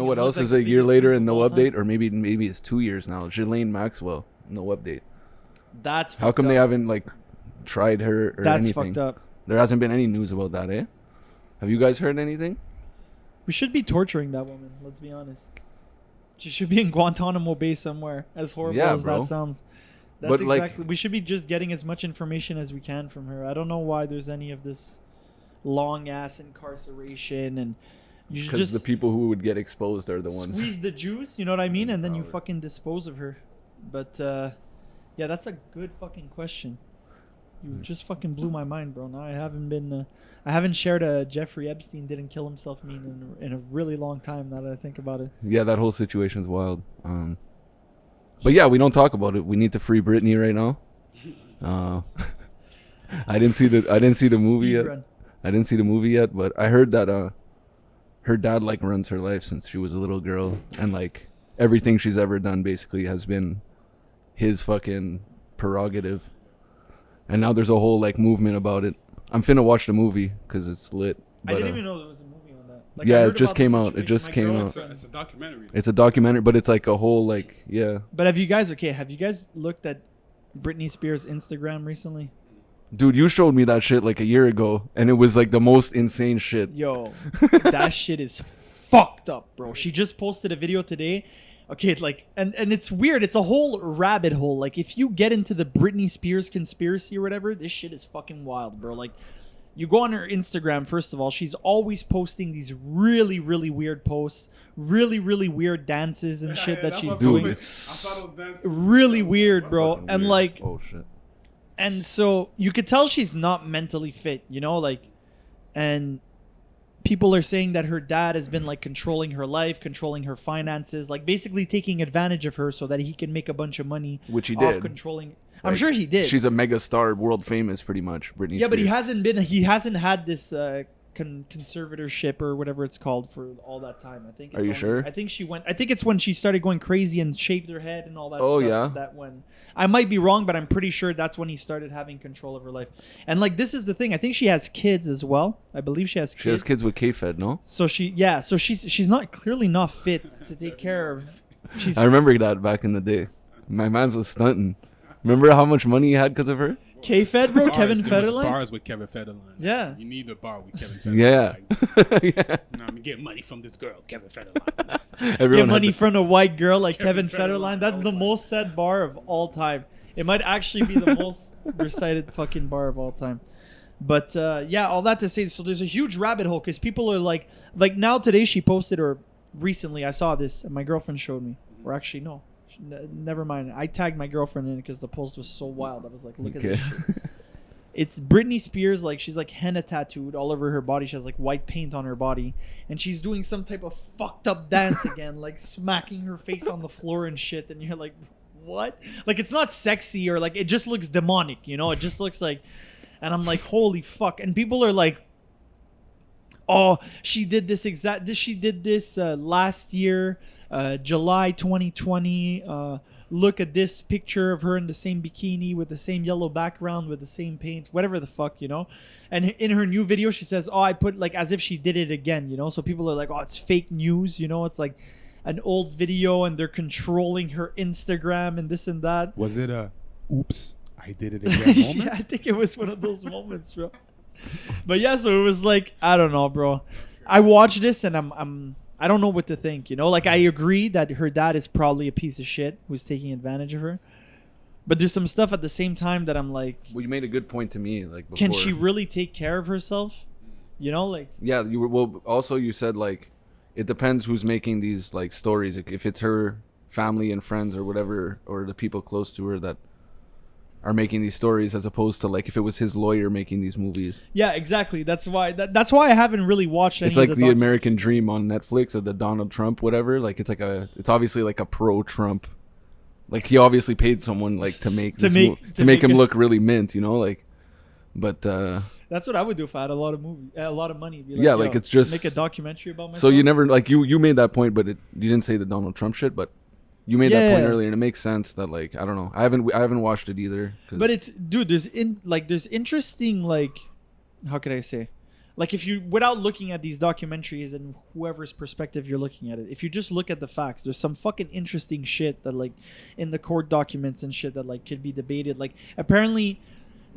know what else is a year later and no update, or maybe it's 2 years now. Ghislaine Maxwell, no update. That's how come they haven't like tried her or That's anything? fucked up. There hasn't been any news about that, eh? Have you guys heard anything? We should be torturing that woman. Let's be honest. She should be in Guantanamo Bay somewhere. As horrible as that sounds. That's exactly. We should be just getting as much information as we can from her. I don't know why there's any of this long ass incarceration, and you because the people who would get exposed are the ones squeeze the juice. You know what I mean? And then you fucking dispose of her. But yeah, that's a good fucking question. You just fucking blew my mind, bro. Now I haven't shared a Jeffrey Epstein didn't kill himself meme in a really long time. Now that I think about it. Yeah, that whole situation's wild. But yeah, we don't talk about it. We need to free Britney right now. I didn't see the movie yet. I didn't see the movie yet, but I heard that her dad like runs her life since she was a little girl, and like everything she's ever done basically has been his fucking prerogative. And now there's a whole like movement about it. I'm finna watch the movie because it's lit. But, I didn't even know there was a movie on that. Like, yeah, it just came out. It just came out. It's a documentary. It's a documentary, but it's like a whole like yeah. But have you guys looked at Britney Spears' Instagram recently? Dude, you showed me that shit like a year ago, and it was like the most insane shit. Yo, that shit is fucked up, bro. She just posted a video today. Okay, like, and it's weird. It's a whole rabbit hole. Like, if you get into the Britney Spears conspiracy or whatever, this shit is fucking wild, bro. Like, you go on her Instagram, first of all, she's always posting these really, really weird posts, really, really weird dances and shit that she's doing. I thought it was dancing. Really weird, bro. And weird. like, oh shit. And so you could tell she's not mentally fit, you know, like, and people are saying that her dad has been like controlling her life, controlling her finances, like basically taking advantage of her so that he can make a bunch of money. Which he off did. Controlling. I'm sure he did. She's a mega star, world famous, pretty much. Britney. Yeah, Spears. but he hasn't had this conservatorship or whatever it's called for all that time. I think. Are you sure? I think she went. I think it's when she started going crazy and shaved her head and all that. Oh stuff, yeah. That when I might be wrong, but I'm pretty sure that's when he started having control of her life. And like this is the thing. I think she has kids as well. I believe she has kids. She has kids with K-Fed, no? So she's not clearly not fit to take care of. I remember that back in the day. My man's was stunting. Remember how much money he had because of her? K-Fed, bro. Kevin Federline. Bars with Kevin Federline. Yeah. You need a bar with Kevin Federline. Yeah. Like, yeah. I'm gonna get money from this girl, Kevin Federline. Get money from a white girl like Kevin Federline. That's the most said bar of all time. It might actually be the most recited fucking bar of all time. But yeah, all that to say, so there's a huge rabbit hole because people are like now today she posted, or recently I saw this and my girlfriend showed me, or actually no. Never mind. I tagged my girlfriend in it because the post was so wild. I was like, look at this shit. It's Britney Spears. Like, she's like henna tattooed all over her body. She has like white paint on her body. And she's doing some type of fucked up dance again, like smacking her face on the floor and shit. And you're like, what? Like, it's not sexy or like, it just looks demonic, you know? It just looks like, and I'm like, holy fuck. And people are like, oh, she did this last year. July 2020, look at this picture of her in the same bikini with the same yellow background with the same paint, whatever the fuck, you know. And in her new video she says, oh, I put like as if she did it again, you know. So people are like, oh, it's fake news, you know. It's like an old video and they're controlling her Instagram and this and that. Was it a oops, I did it again moment? Yeah, I think it was one of those moments, bro. But yeah, so it was like, I don't know, bro. I watched this and I don't know what to think, you know? Like, I agree that her dad is probably a piece of shit who's taking advantage of her. But there's some stuff at the same time that I'm like... Well, you made a good point to me, like, before. Can she really take care of herself? You know, like... Yeah, also you said, like, it depends who's making these, like, stories. If it's her family and friends or whatever, or the people close to her that are making these stories, as opposed to like if it was his lawyer making these movies. Yeah, exactly. That's why I haven't really watched any. It's like the American Dream on Netflix, or the Donald Trump whatever. Like it's obviously like a pro-Trump. Like he obviously paid someone like to make him look really mint, you know, like. But that's what I would do if I had a lot of money. Be like, yeah, like it's just make a documentary about myself. So you never like you made that point, but you didn't say the Donald Trump shit, but. You made that point earlier, and it makes sense that like I don't know. I haven't watched it either. But it's dude. There's interesting like, how could I say? like if you, without looking at these documentaries and whoever's perspective you're looking at it, if you just look at the facts, there's some fucking interesting shit that like in the court documents and shit that like could be debated. Like apparently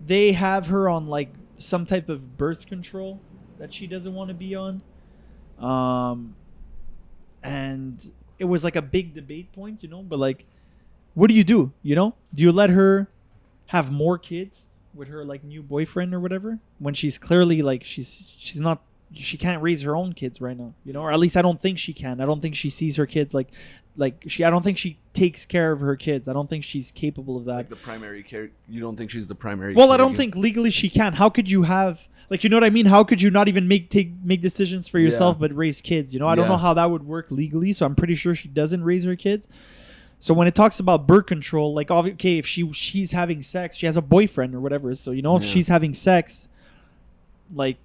they have her on like some type of birth control that she doesn't want to be on. And it was like a big debate point, you know, but like, what do? You know, do you let her have more kids with her like new boyfriend or whatever when she's clearly like she's not, she can't raise her own kids right now, you know, or at least I don't think she can. I don't think she sees her kids like I don't think she takes care of her kids. I don't think she's capable of that. Like the primary care. You don't think she's the primary? Well, I don't think legally she can. How could you have, like, you know what I mean? How could you not even make decisions for yourself but raise kids? You know, I don't know how that would work legally. So I'm pretty sure she doesn't raise her kids. So when it talks about birth control, like, okay, if she's having sex, she has a boyfriend or whatever. So, you know, if she's having sex, like,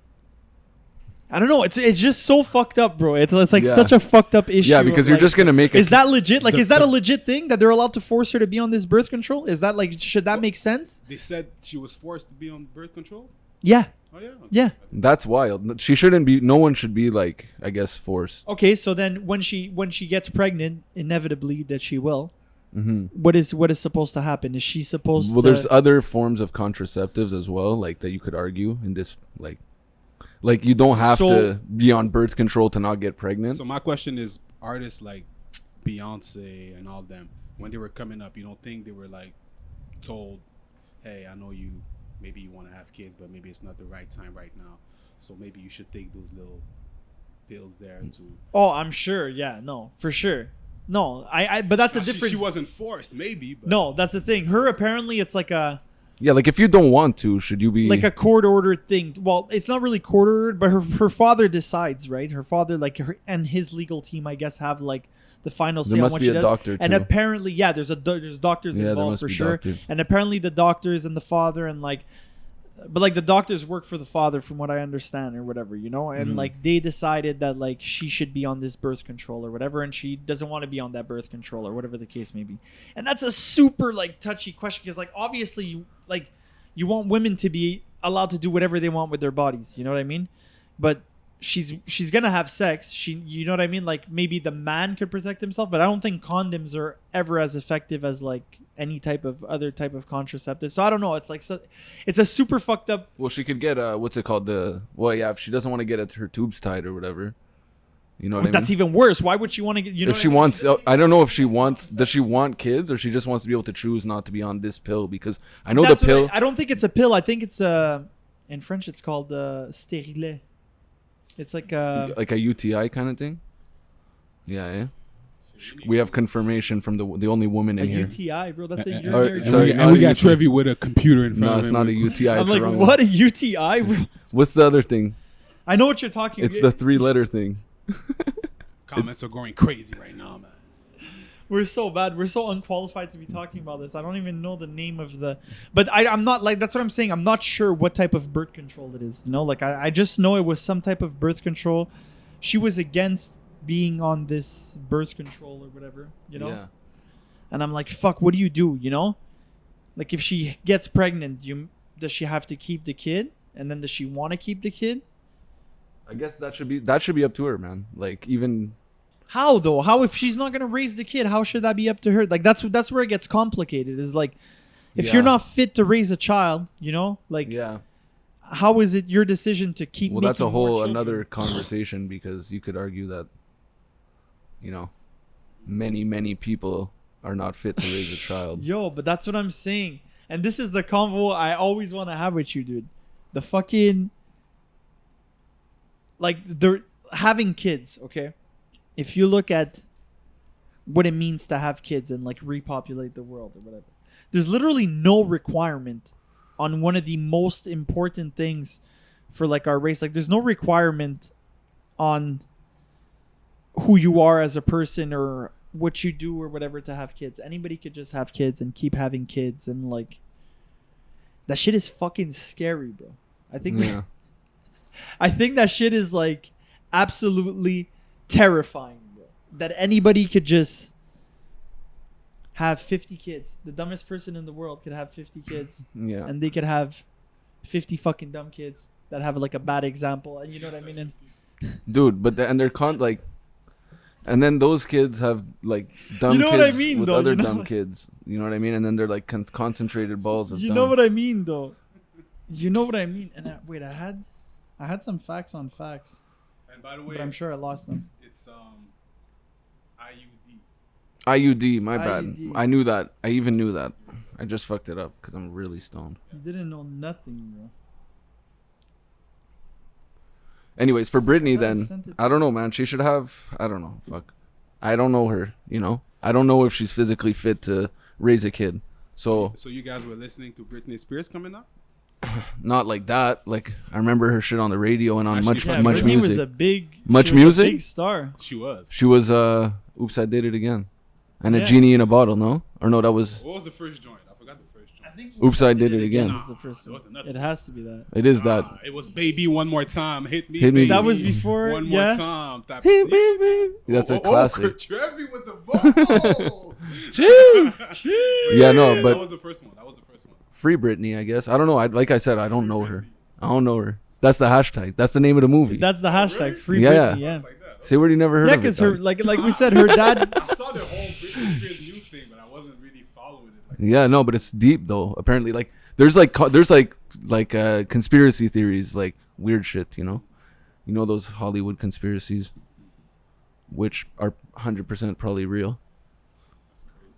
I don't know. It's just so fucked up, bro. It's like such a fucked up issue. Yeah, because you're like, just gonna make. Is that legit? Like, is that a legit thing that they're allowed to force her to be on this birth control? Is that like, should that make sense? They said she was forced to be on birth control. Yeah. Oh yeah. Yeah. That's wild. She shouldn't be. No one should be like, I guess, forced. Okay, so then when she gets pregnant, inevitably that she will. Mm-hmm. What is supposed to happen? Is she supposed? Well, to... there's other forms of contraceptives as well, like that you could argue in this, like you don't have to be on birth control to not get pregnant. So my question is, artists like Beyonce and all them, when they were coming up, you don't think they were like told, hey, I know you, maybe you want to have kids, but maybe it's not the right time right now, so maybe you should take those little pills there to... Oh, I'm sure. Yeah, no, for sure. No, but that's a different... She wasn't forced, maybe. But... No, that's the thing. Her, apparently, it's like a... Yeah, like if you don't want to, should you be... Like a court-ordered thing. Well, it's not really court-ordered, but her father decides, right? Her father, like, and his legal team, I guess, have, like, the final say on what she does. There must be a doctor, and too. apparently, yeah, there's doctors involved, for sure. Doctors. And apparently the doctors and the father and, like... But, like, the doctors work for the father, from what I understand, or whatever, you know? And, like, they decided that, like, she should be on this birth control or whatever, and she doesn't want to be on that birth control or whatever the case may be. And that's a super, like, touchy question because, like, obviously, like, you want women to be allowed to do whatever they want with their bodies, you know what I mean? But she's going to have sex. You know what I mean? Like, maybe the man could protect himself, but I don't think condoms are ever as effective as, like, any type of other type of contraceptive. So I don't know. It's like it's a super fucked up. Well, she could get what's it called? If she doesn't want to get her tubes tied or whatever. You know what I mean? That's even worse. Why would she want to get? You know, if she wants, I don't know if she wants. Does she want kids or she just wants to be able to choose not to be on this pill? Because I know the pill. I don't think it's a pill. I think it's in French it's called stérilet. It's like a UTI kind of thing. Yeah. We have confirmation from the only woman in here. UTI, bro. That's a urinary. Sorry, And we got Trevi with a computer in front of him. No, it's not a UTI. I'm like, what a UTI, bro? What's the other thing? I know what you're talking about. It's the 3-letter thing. Comments are going crazy right now, man. We're so bad. We're so unqualified to be talking about this. I don't even know the name of the... But I'm not like... That's what I'm saying. I'm not sure what type of birth control it is. You know, like I just know it was some type of birth control. She was against being on this birth control or whatever, you know? Yeah. And I'm like, fuck, what do? You know? Like if she gets pregnant, does she have to keep the kid? And then does she want to keep the kid? I guess that should be up to her, man. Like even... How though? How if she's not gonna raise the kid? How should that be up to her? Like that's where it gets complicated. Is like if you're not fit to raise a child, you know, like how is it your decision to keep? Well, that's a whole another conversation because you could argue that, you know, many people are not fit to raise a child. Yo, but that's what I'm saying, and this is the convo I always want to have with you, dude. The fucking like they're having kids, okay? If you look at what it means to have kids and like repopulate the world or whatever, there's literally no requirement on one of the most important things for like our race. Like there's no requirement on who you are as a person or what you do or whatever to have kids. Anybody could just have kids and keep having kids, and like that shit is fucking scary, bro. I think I think that shit is like absolutely terrifying, bro. That anybody could just have 50 kids. The dumbest person in the world could have 50 kids. Yeah. And they could have 50 fucking dumb kids. that have like a bad example, and you know what I mean. And Dude, but and they're like, and then those kids have like dumb You know kids what I mean, with though, other you know? dumb kids. You know what I mean? And then they're like concentrated balls of you dumb. know what I mean, though. You know what I mean. And wait, I had some facts on facts, And by the way, but I'm sure I lost them. it's IUD. IUD, my bad. IUD. I knew that. I even knew that. I just fucked it up because I'm really stoned. You didn't know nothing, bro. Anyways, for Britney, I then sent it I don't know, man. She should have. I don't know. Fuck. I don't know her. You know. I don't know if she's physically fit to raise a kid. So So you guys were listening to Britney Spears coming up? not like that. Like I remember her shit on the radio and on Actually, much Yeah, much Britney music. was a big, Much she was music? a big star. She was. She was Oops, I Did It Again, and Yeah. a genie in a bottle. No, or no, that was What was the first joint? I forgot the first joint. I think Oops, I Did It Again. was the first There one. wasn't nothing. It has to be that. It is that. It was Baby One More Time. Hit me. Hit Me. Baby. That was before, One yeah. More Time. That, That's a Oh, classic. Trevi with the vocal. Yeah, no, but that was the first one. free Britney, I guess. I don't know. Like I said, I don't know her. I don't know her. That's the hashtag. That's the name of the movie. That's the hashtag. really? Free Yeah, Britney. yeah. Yeah. It's like that. Say where you never heard Yeah, of it. because her, dog. like we said, her dad. I saw the whole Britney Spears news thing, but I wasn't really following it. Like, Yeah, no, but it's deep though. Apparently, like there's like conspiracy theories, like weird shit. You know those Hollywood conspiracies, which are 100% probably real. that's crazy.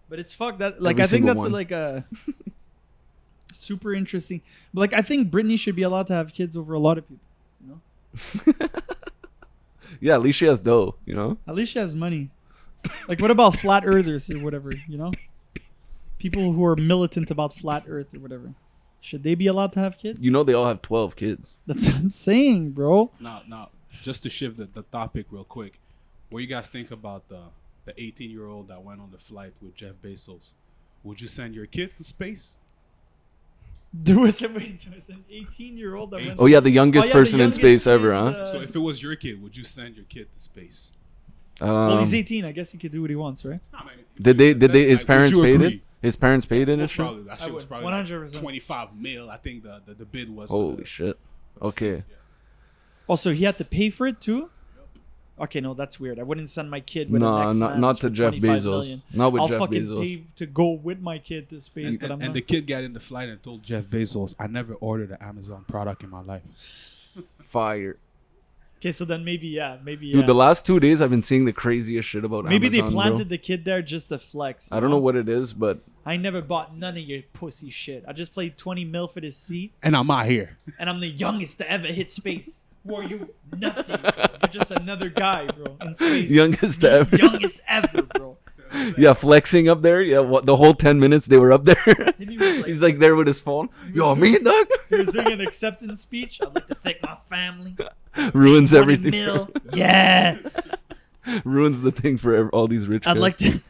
But it's fucked. That like Every I think single that's one. like a super interesting. But like I think Britney should be allowed to have kids over a lot of people. You know, Yeah, at least she has dough. You know. at least she has money. Like what about flat earthers or whatever? You know, people who are militant about flat Earth or whatever. Should they be allowed to have kids? You know they all have 12 kids. That's what I'm saying, bro. Now, just to shift the topic real quick, what do you guys think about the 18-year-old that went on the flight with Jeff Bezos? Would you send your kid to space? There was an 18-year-old that went. Oh yeah, the youngest Oh, yeah, the person in youngest space kid, ever, huh? So if it was your kid, would you send your kid to space? Well, he's 18. I guess he could do what he wants, right? I mean, Did they? that's His like, parents would you paid it. agree? His parents paid it and shit. Probably, that I shit was would. probably 100%. like 25 mil. I think the bid was. Holy shit. Okay. Also, he had to pay for it too. Okay, no, that's weird. I wouldn't send my kid with an No, X-Man's not to for Jeff 25 Bezos. million. Not with I'll Jeff fucking Bezos. pay to go with my kid to space, but I'm And not. the kid got in the flight and told Jeff Bezos, "I never ordered an Amazon product in my life." Fire. Okay, so then maybe yeah. Dude, the last 2 days I've been seeing the craziest shit about Maybe Amazon, they planted bro. the kid there just to flex. I don't know what it is, but I never bought none of your pussy shit. I just paid 20 mil for this seat, And I'm out here. and I'm the youngest to ever hit space. Who are you? Nothing. You're just another guy, bro, in space. youngest ever. Youngest ever, bro. Yeah, flexing up there. Yeah, the whole 10 minutes they were up there. He was like- He's like there with his phone. Yo, me, dog. He was doing an acceptance speech. I'd like to thank my family. Ruins 20 everything. mil. Yeah. Ruins the thing for all these rich I'd guys. like to.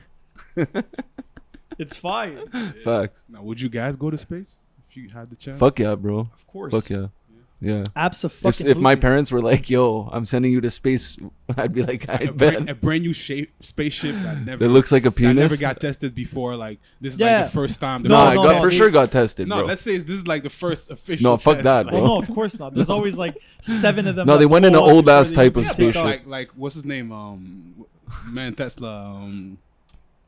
It's fire. Facts. Now, would you guys go to space if you had the chance? Fuck yeah, bro. Of course. Fuck yeah. Yeah. Absolutely. If my parents were like, "Yo, I'm sending you to space," I'd be like, "I A bet." brand new spaceship that never That looks like a that penis. never got tested before. Like this is Yeah. like the first time. The No, first I got test. for sure got tested, No, bro. let's say this is like the first official. No, fuck test. that, Like, bro. Well, no, of course not. There's always like 7 of them. No, that they went in blow an up old-ass before they type of get yeah, picked but spaceship. up. like what's his name? Man, Tesla.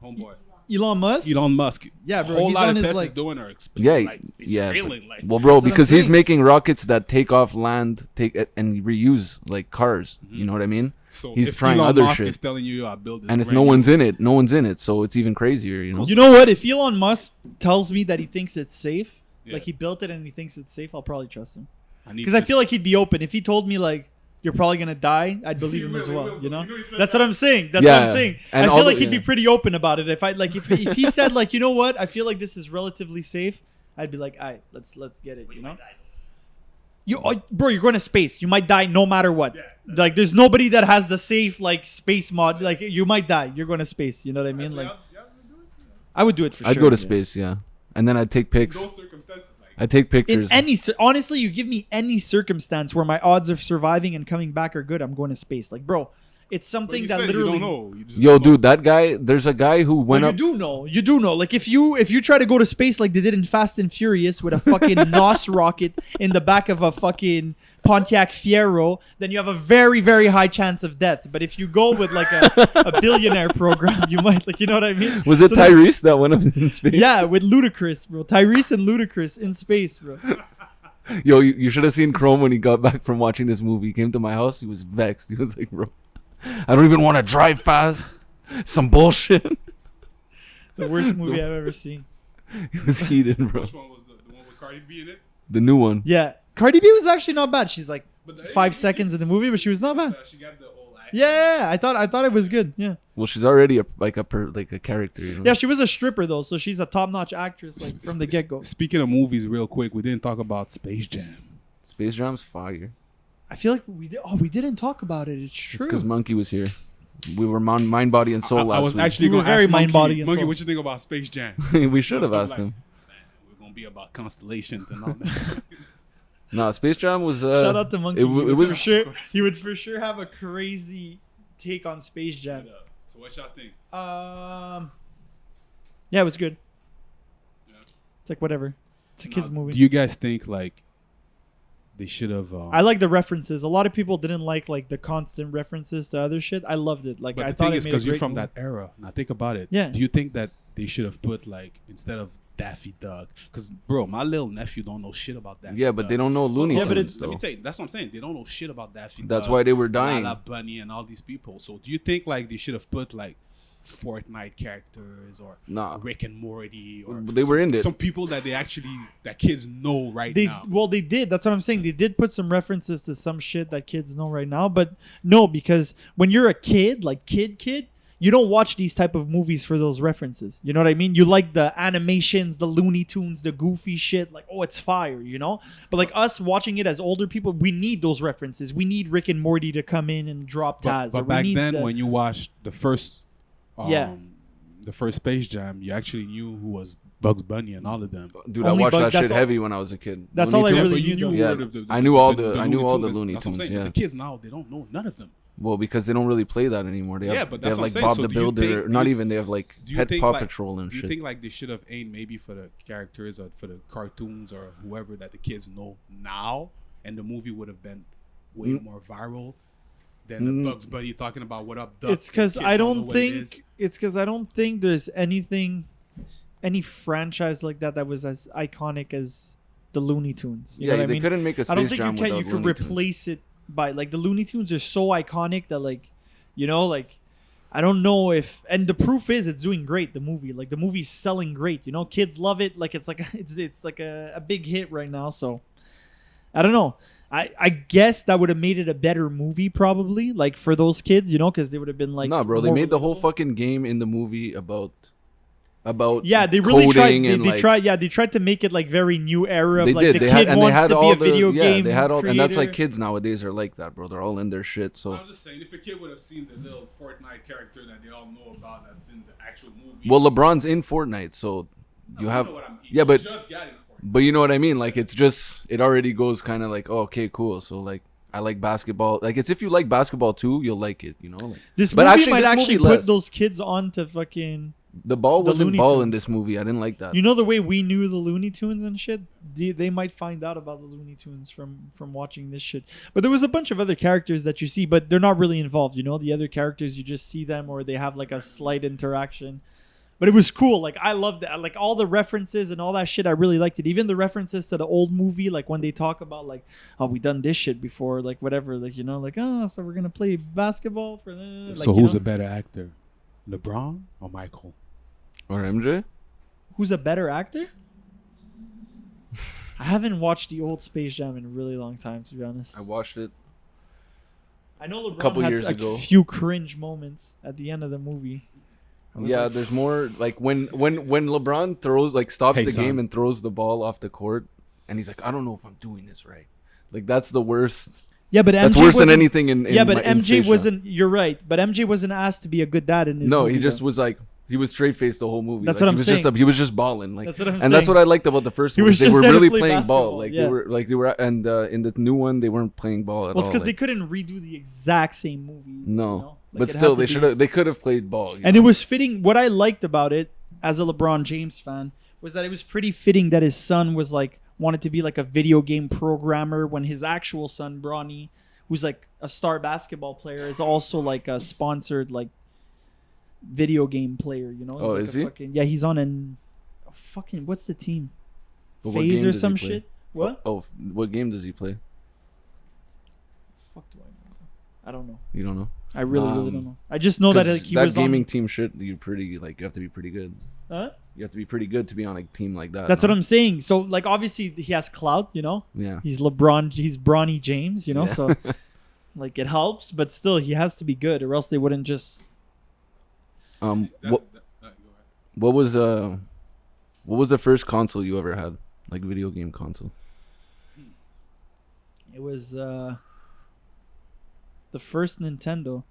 Homeboy. Elon Musk. Elon Musk. Yeah, bro, A whole he's lot on of his, Teslas like- doing are Yeah, like it's yeah. failing, like Well, bro, That's what I'm because he's saying. making rockets that take off land, and reuse like cars. You know what I mean? so he's if trying Elon other Musk shit. is telling you I build this And it's brand no new- one's in it. No one's in it, so it's even crazier. You know? You know what? If Elon Musk tells me that he thinks it's safe, Yeah. like he built it and he thinks it's safe, I'll probably trust him. need Because I to- feel like he'd be open. If he told me like you're probably gonna die, I'd believe him as well. You know, that's what I'm saying. That's what Yeah, I'm saying. and I all feel the- like he'd be yeah. pretty open about it. If I like, if he said like, you know what, I feel like this is relatively safe, I'd be like, all right, let's get it. You know, bro, you're going to space. You might die no matter what. Like, there's nobody that has the safe like space mod. Like, you might die. You're going to space. You know what I mean? Like, I would do it for I'd sure. go to space, yeah, and then I'd take pics. those circumstances. Like, I'd take In pictures. any honestly, you give me any circumstance where my odds of surviving and coming back are good, I'm going to space. Like, bro, It's But something you that said literally. you don't know. You just Yo, don't know. dude, that guy. There's a guy who went No, up. you do know. Like if you try to go to space like they did in Fast and Furious with a fucking NOS rocket in the back of a fucking Pontiac Fiero, then you have a very, very high chance of death. But if you go with like a billionaire program, you might, like, you know what I mean? Was it So Tyrese that went up in space? yeah, with Ludacris, bro. Tyrese and Ludacris in space, bro. Yo, you should have seen Chrome when he got back from watching this movie. He came to my house. He was vexed. He was like, bro, I don't even want to drive fast. Some bullshit. The worst movie I've ever seen. He was heated, bro. Which one was the one with Cardi B in it? The new one. Yeah, Cardi B was actually not bad. She's like But 5 seconds in the movie, but she was not bad. She got the old act. Yeah, I thought it was good. Yeah. Well, she's already a character. You know? Yeah, she was a stripper though, so she's a top-notch actress like from the get-go. Speaking of movies, real quick, we didn't talk about Space Jam. Space Jam's fire. I feel like we didn't talk about it. It's true. Because Monkey was here. We were mind, body, and soul I last was week. actually We were going to ask very mind, body, Monkey, and Monkey, soul. what you think about Space Jam? We should have I'm asked like, him. Man, we're going to be about constellations and all that. Nah, Space Jam was. Shout out to Monkey. It he was. would for sure have a crazy take on Space Jam. So what y'all think? Yeah, it was good. Yeah. It's like whatever. It's a kids movie. Do you guys think like they should have? I like the references. A lot of people didn't like the constant references to other shit. I loved it. Like But I the thought thing it is, made a because you're great from movie. that era. Now think about it. Yeah. Do you think that they should have put like instead of Daffy Duck? Because bro, my little nephew don't know shit about Daffy. Yeah, but Duck. they don't know Looney Yeah, Tunes. but Let though. me tell you, that's what I'm saying. They don't know shit about Daffy Duck. That's why they were dying. Lala Bunny and all these people. So do you think like they should have put like Fortnite characters or Nah. Rick and Morty or They were in it. some people that that kids know right now? They did. That's what I'm saying. They did put some references to some shit that kids know right now. But no, because when you're a kid, like kid, you don't watch these type of movies for those references. You know what I mean? You like the animations, the Looney Tunes, the goofy shit. Like, oh, it's fire, you know? But like us watching it as older people, we need those references. We need Rick and Morty to come in and drop Taz. But or we back need then, when you watched the first, Yeah. the first Space Jam, you actually knew who was Bugs Bunny and all of them. Dude, Only I watched Bug- that that's shit all- heavy when I was a kid. that's Looney all I Tunes? really but you knew, knew Yeah, who the I knew all the Looney Looney That's what I'm Tunes, saying. yeah. The kids now, they don't know none of them. Well, because they don't really play that anymore. They have, Yeah, but they that's have what like I'm Bob saying. the So do you Builder. think- Not do you- even. They have like Do you Pet think Paw like, Patrol and do you shit. think like they should have aimed maybe for the characters or for the cartoons or whoever that the kids know now, and the movie would have been way more viral than the Bugs Bunny talking about what up, Duck. it's because and I kids know don't what it is. think there's any franchise like that was as iconic as the Looney Tunes. You know Yeah, what I they mean? couldn't make a I don't Space think Jam you can without Looney Tunes. replace it by like the Looney Tunes are so iconic that like, you know, like I don't know if, and the proof is it's doing great. The movie's selling great. You know, kids love it. Like it's like a big hit right now. So I don't know. I guess that would have made it a better movie probably, like for those kids, you know, because they would have been like, No, bro, they more made the whole relatable. fucking game in the movie about Yeah, they really tried. coding and, They like, tried. Yeah, they tried to make it like very new era. Of, They like did. the They kid had wants to be all a video game. They had all, and that's like creator. kids nowadays are like that, bro. They're all in their shit. So, I'm just saying, if a kid would have seen the little Fortnite character that they all know about that's in the actual movie, well, LeBron's in Fortnite, so you have, yeah, but just got in Fortnite. but you know what I mean. Like it's just it already goes kind of like, oh, okay, cool. So like I like basketball. Like it's if you like basketball too, you'll like it. You know. Like, This but movie actually, might this actually movie put less. those kids on to fucking. The ball the wasn't Looney ball in Tunes. this movie. I didn't like that. You know the way we knew the Looney Tunes and shit. They might find out about the Looney Tunes from watching this shit. But there was a bunch of other characters that you see, but they're not really involved. You know, the other characters you just see them or they have like a slight interaction. But it was cool. Like I loved it. Like all the references and all that shit. I really liked it. Even the references to the old movie, like when they talk about like, oh, we done this shit before, like whatever, like you know, like oh, so we're gonna play basketball for the. So who's a better actor, LeBron or Michael? Or MJ. Who's a better actor? I haven't watched the old Space Jam in a really long time, to be honest. I watched it. I know LeBron couple had years a ago. few cringe moments at the end of the movie. Yeah, there's more like when LeBron throws like stops Hey, the son. game and throws the ball off the court, and he's like, I don't know if I'm doing this right. Like that's the worst. Yeah, but That's MJ worse than wasn't- anything in. Yeah, but in MJ Space Jam. wasn't. You're right, but MJ wasn't asked to be a good dad in his No, movie. he just though. was like he was straight faced the whole movie. That's like, what I'm he was saying. Just he was just balling. Like, That's what I'm and that's saying. what I liked about the first He one. was They just were there to really play playing basketball, ball. Like yeah. they were, and in the new one they weren't playing ball at Well, it's all. because they Like, couldn't redo the exact same movie. No. You know? But it had still, to they be- they could have played ball. And it was fitting. What I liked about it as a LeBron James fan was that it was pretty fitting that his son was like wanted to be like a video game programmer when his actual son Bronny, who's like a star basketball player, is also like a sponsored like video game player. You know? He's Oh, like is he? Yeah, he's on an fucking what's the team? But what FaZe game or does he some play? shit. What? Oh, what game does he play? Fuck do I know? I don't know. You don't know. I really don't know. I just know that 'Cause like, he that was gaming on. team shit. You pretty like you have to be pretty good. Huh? You have to be pretty good to be on a team like that. That's what I'm saying. So like obviously he has clout, you know. Yeah. He's LeBron. He's Bronny James, you know. Yeah. So like it helps, but still he has to be good, or else they wouldn't just. What Go ahead. what was the first console you ever had? Like video game console? It was the first Nintendo.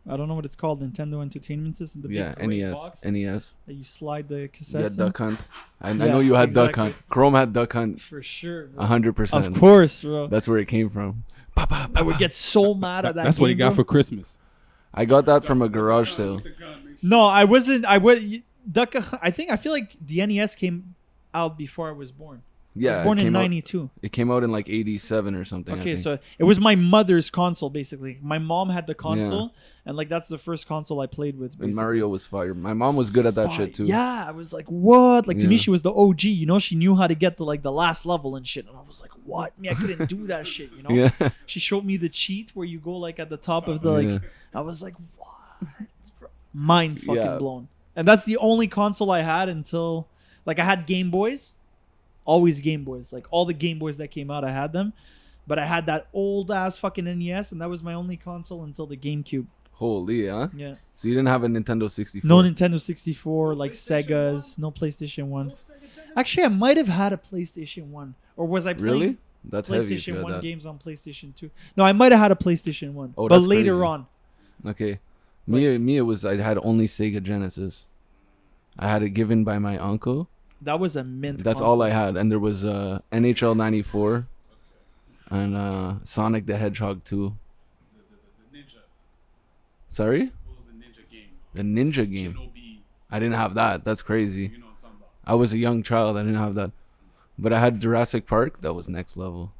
I don't know what it's called. Nintendo Entertainment System. The Yeah, big gray NES. box NES. that you slide the You cassettes had in. Duck Hunt. I Yeah, know you had Duck exactly. Hunt. Chrome had Duck Hunt. For sure. Bro. 100%. Of course, bro. That's where it came from. Pa, pa, pa, I would pa. get so mad at that. That's what he game, got bro. for Christmas. I got that from a garage sale. No, I wasn't. I was Duck. I feel like the NES came out before I was born. I Yeah, was born it in came out- '92. It came out in like 87 or something. I Okay, think. so it was my mother's console basically. My mom had the console, and like that's the first console I played with. And Basically. Mario was fire. My mom was good at that shit too. Yeah, I was like, what? Like to me, Yeah. she was the OG. You know, she knew how to get to like the last level and shit. And I was like, what? Me, I couldn't do that shit. You know. Yeah. She showed me the cheat where you go like at the top of the like. Yeah. I was like, what? Mind fucking Yeah. blown. And that's the only console I had until like I had Game Boys. Always Game Boys. Like all the Game Boys that came out, I had them. But I had that old ass fucking NES, and that was my only console until the GameCube. Holy, huh? Yeah. So you didn't have a Nintendo 64? No Nintendo 64, like Sega's, no PlayStation 1. Actually, I might have had a PlayStation 1. Or was I playing Really? That's heavy. If you PlayStation had 1 that. games on PlayStation 2? No, I might have had a PlayStation 1. Oh, but that's later crazy. on. Okay. Me, it was I had only Sega Genesis. I had it given by my uncle. That was a mint That's console. all I had, and there was NHL '94 and Sonic the Hedgehog 2. The Ninja. Sorry, What was the Ninja game? the Ninja game. Shinobi. I didn't have that. That's crazy. You know what I'm talking about. I was a young child. I didn't have that, but I had Jurassic Park. That was next level.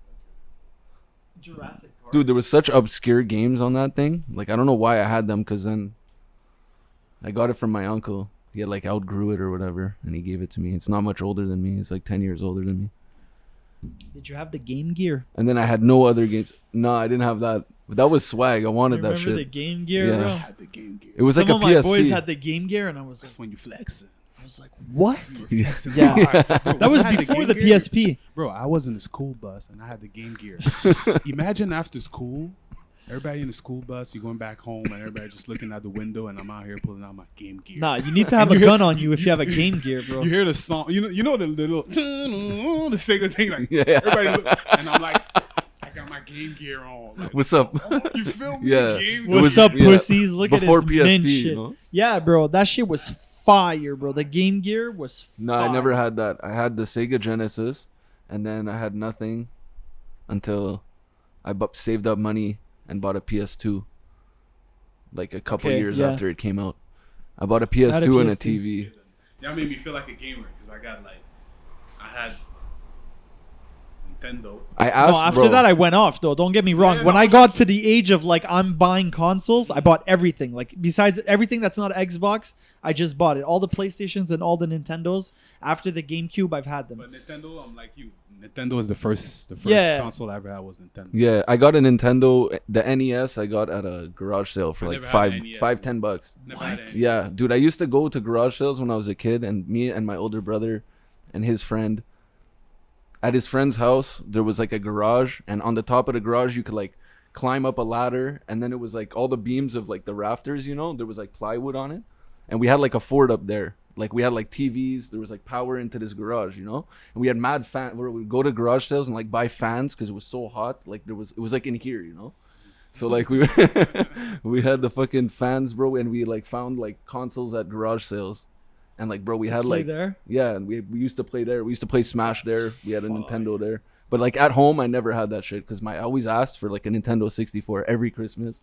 Jurassic Park. Dude, there was such obscure games on that thing. Like I don't know why I had them, because then I got it from my uncle. He had like outgrew it or whatever, and he gave it to me. It's not much older than me. It's like 10 years older than me. Did you have the Game Gear? And then I had no other games. No, I didn't have that. But that was swag. I wanted that Remember the shit. Game Gear, Yeah. I bro? had the Game Gear. It was Some like a of my PSP. boys had the Game Gear, and I was like, That's when you flexing. I was like, what? You were flexing Yeah. hard. Bro, That was I had before Game the Gear. PSP. Bro, I was in the school bus and I had the Game Gear. Imagine after school, everybody in the school bus, you're going back home and everybody just looking out the window, and I'm out here pulling out my Game Gear. Nah, you need to have a You hear- gun on you if you have a Game Gear, bro. You hear the song, you know the little the Sega thing, like Yeah. everybody look, and I'm like, I got my Game Gear on. Like, What's up? oh, you feel me? Yeah. Game It What's was- up, yeah, pussies? Look at before this mint PSP, shit. you know? Yeah, bro, that shit was fire, bro. The Game Gear was fire. No, I never had that. I had the Sega Genesis, and then I had nothing until I saved up money and bought a PS2. Like a couple Okay, years yeah. after it came out, I bought a I had a PS2 and a PS2. TV. That made me feel like a gamer because I got like, I had Nintendo. I asked, No, after bro, that I went off though. Don't get me wrong. Yeah, when no, I for got sure. to the age of like I'm buying consoles, I bought everything. Like besides everything that's not Xbox, I just bought it. All the PlayStations and all the Nintendos. After the GameCube, I've had them. But Nintendo, I'm like you. Nintendo is the first Yeah. console I ever had was Nintendo. yeah, I got a Nintendo, the NES. I got at a garage sale for I like never had an NES. $10. Never had any. Yeah, dude, I used to go to garage sales when I was a kid, and me and my older brother and his friend. At his friend's house, there was like a garage, and on the top of the garage, you could like climb up a ladder, and then it was like all the beams of like the rafters, you know, there was like plywood on it, and we had like a fort up there. Like we had like TVs, there was like power into this garage, you know, and we had mad fan. Where we'd go to garage sales and like buy fans because it was so hot. Like it was like in here, you know. So like we we had the fucking fans, bro, and we like found like consoles at garage sales, and like bro, we had Play like there. yeah, and we used to play there. We used to play Smash there. We had a Nintendo there, but like at home, I never had that shit because I always asked for like a Nintendo 64 every Christmas,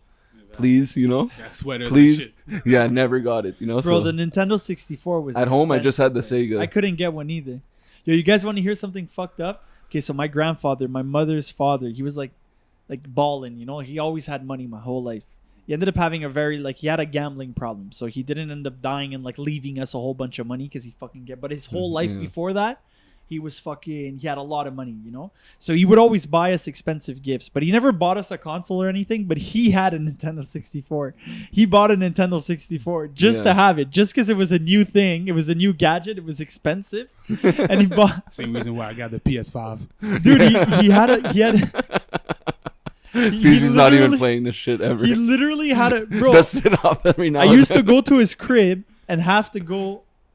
please, you know, Got sweaters please. and shit. Yeah, I never got it, you know. Bro, So the Nintendo 64 was at home, I just had the expensive. Sega. I couldn't get one either. Yo, you guys want to hear something fucked up? Okay, so my grandfather, my mother's father, he was like balling, you know. He always had money my whole life. He ended up having he had a gambling problem, so he didn't end up dying and like leaving us a whole bunch of money because he fucking get. But his whole life before that, he had a lot of money, you know. So he would always buy us expensive gifts, but he never bought us a console or anything. But he had a Nintendo 64. He bought a Nintendo 64 just to have it, just because it was a new thing. It was a new gadget. It was expensive, and he bought. Same reason why I got the PS5. Dude, he had. Feezy's not even playing this shit ever. He literally had a bro. Dust it off every now. I used to go to his crib and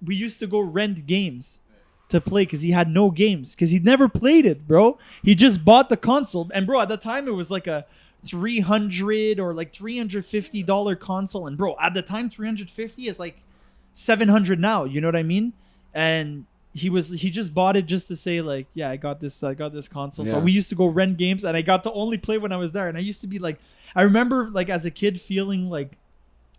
we used to go rent games to play because he had no games because he'd never played it, bro. He just bought the console, and bro, at the time it was like a $300 or like $350 console, and bro, at the time $350 is like $700 now. You know what I mean? And he just bought it just to say like, yeah, I got this console. Yeah. So we used to go rent games, and I got to only play when I was there. And I used to be like, I remember like as a kid feeling like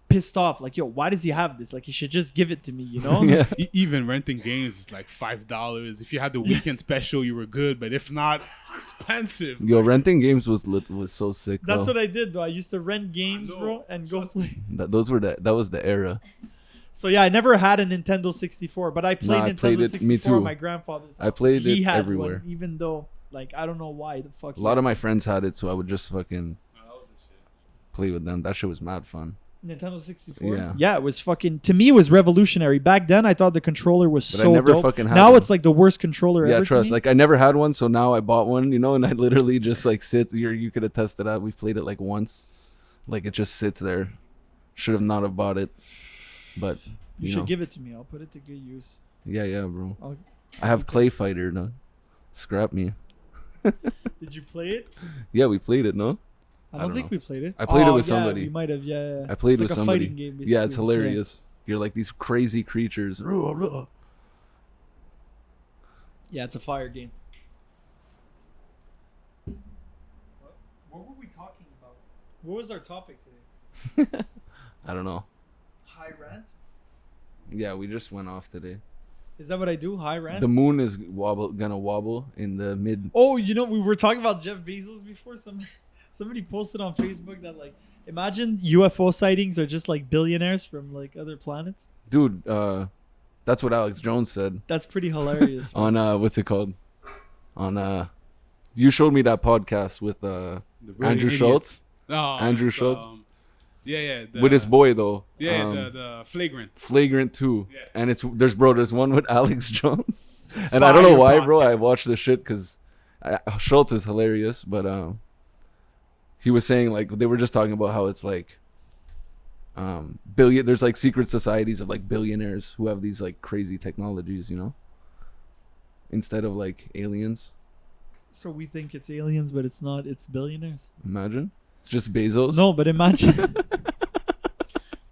pissed off, like, yo, why does he have this? Like, he should just give it to me, you know? Yeah. Even renting games is like $5. If you had the weekend special, you were good, but if not, it's expensive. Yo, renting games was so sick. That's though. what I did, though. I used to rent games, bro, and go play. That was the era. So yeah, I never had a Nintendo 64, but I played Nintendo played it. 64 Me too. at my grandfather's house. I played He it had everywhere. one, even though, like, I don't know why the fuck. A lot of my friends had it, so I would just fucking play with them. That shit was mad fun. Nintendo 64. Yeah. Yeah, it was fucking. To me, it was revolutionary. Back then, I thought the controller was But I so never dope. fucking had Now one. it's like the worst controller ever. Yeah, to trust. me. Like I never had one, so now I bought one, you know, and I literally just like sits. You could attest to that. We've played it like once. Like it just sits there. Should have not have bought it, but you you should know. give it to me. I'll put it to good use. Yeah, bro. I'll- I have Clay Fighter, no. Scrap me. Did you play it? Yeah, we played it, no? I don't think know. we played it. I played it with yeah, somebody. We might have. Yeah. I played It's with like somebody. A fighting game, Yeah, it's basically. hilarious. You're like these crazy creatures. Yeah, it's a fire game. What were we talking about? What was our topic today? I don't know. High rant? Yeah, we just went off today. Is that what I do? High rant? The moon is gonna wobble in the mid. Oh, you know, we were talking about Jeff Bezos before. Somebody posted on Facebook that, like, imagine UFO sightings are just like billionaires from like other planets. Dude, that's what Alex Jones said That's pretty hilarious. on what's it called? On you showed me that podcast with The really Andrew idiots. Schultz. Oh, Andrew it's, Schultz. Yeah. With his boy though. Yeah, the flagrant. Flagrant 2. Yeah. And there's one with Alex Jones. And I don't know why, bro. I watched the shit because Schultz is hilarious, but he was saying like they were just talking about how it's like there's like secret societies of like billionaires who have these like crazy technologies, you know, instead of like aliens. So we think it's aliens, but it's not. It's billionaires. Imagine it's just Bezos. No, but imagine.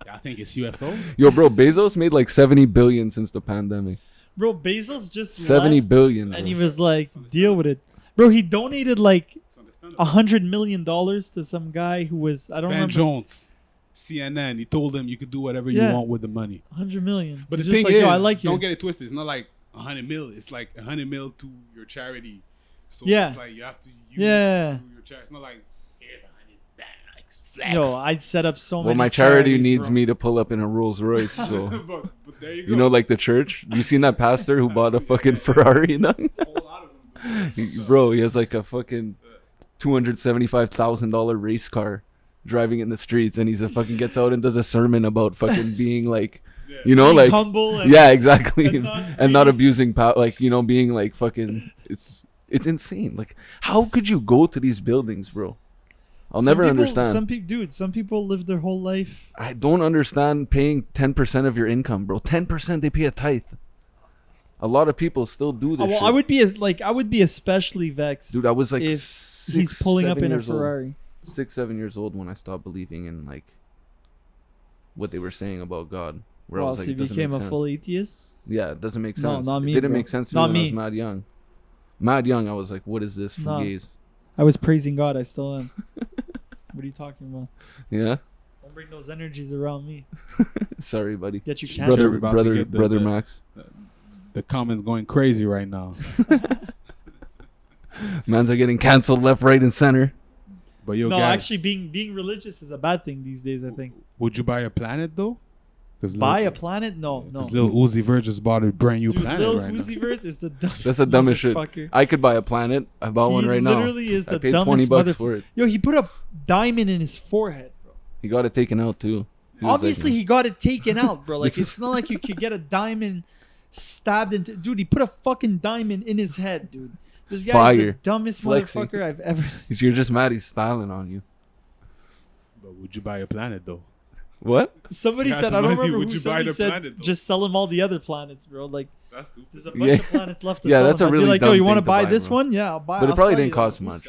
I think it's UFOs. Yo, bro, Bezos made like 70 billion since the pandemic. Bro, Bezos just 70 left, billion. and bro. he was like, deal with it. Bro, he donated like It's understandable. $100 million to some guy who was, I don't Van remember. Jones, CNN. He told him you could do whatever Yeah. you want with the money. 100 million. But the He's thing just like, is, yo, I like you. don't get it twisted. It's not like 100 mil. It's like 100 mil to your charity. So Yeah. it's like you have to use Yeah. to your charity. It's not like here's 100 bags. Flex. Yo, I'd set up so many. Well, my charity charities, needs bro. me to pull up in a Rolls Royce, so but there you go. you know, like the church. You seen that pastor who bought a fucking Ferrari? No? a whole lot of them. do that. Bro, he has like a fucking $275,000 race car driving in the streets, and he's a fucking gets out and does a sermon about fucking being like, Yeah. you know, Being like humble. And, yeah, exactly, and and not not abusing power, like, you know, being like fucking. It's insane. Like, how could you go to these buildings, bro? I'll never understand. Some people live their whole life. I don't understand paying 10% of your income, bro. 10% they pay a tithe. A lot of people still do this Well, shit. I would be especially vexed Dude, I was like if he's pulling up in a Ferrari. 6-7 years old when I stopped believing in like what they were saying about God. Where I Well, was so like, he it doesn't became make a sense. full atheist. Yeah, it doesn't make No, sense. not me, it didn't bro. make sense to Not me when me. I was mad young. Mad young, I was like, what is this No. fugaze? I was praising God. I still am. What are you talking about? Yeah? Don't bring those energies around me. Sorry, buddy. Get you canceled. We're about to get Brother Max. The comments going crazy right now. Mans are getting canceled left, right, and center. But yo, No, guys, actually, being religious is a bad thing these days. I think. would you buy a planet though? Buy a planet? No. Because Lil Uzi Vert just bought a brand new Dude, planet Lil right Uzi Vert is the dumbest. That's the dumbest shit. motherfucker. I could buy a planet. I bought one right now. He literally is I the paid dumbest $20 motherfucker. for it. Yo, he put a diamond in his forehead, bro. He got it taken out too. He was Obviously, like, he got it taken out, bro. Like, This was- it's not like you could get a diamond stabbed into. Dude, he put a fucking diamond in his head, dude. This guy is the Fire. dumbest Flexing. motherfucker I've ever seen. You're just mad he's styling on you. But would you buy a planet though? What? Somebody Got said, the I don't money, remember would who. you buy Somebody the said, planet, though? just sell him all the other planets, bro. Like, That's stupid. there's a bunch Yeah. of planets left to Yeah, sell. that's him. a I'd be really like, dumb yo, you thing want to to buy buy, this bro. one? Yeah, I'll buy. But it I'll probably sell didn't you cost that. much.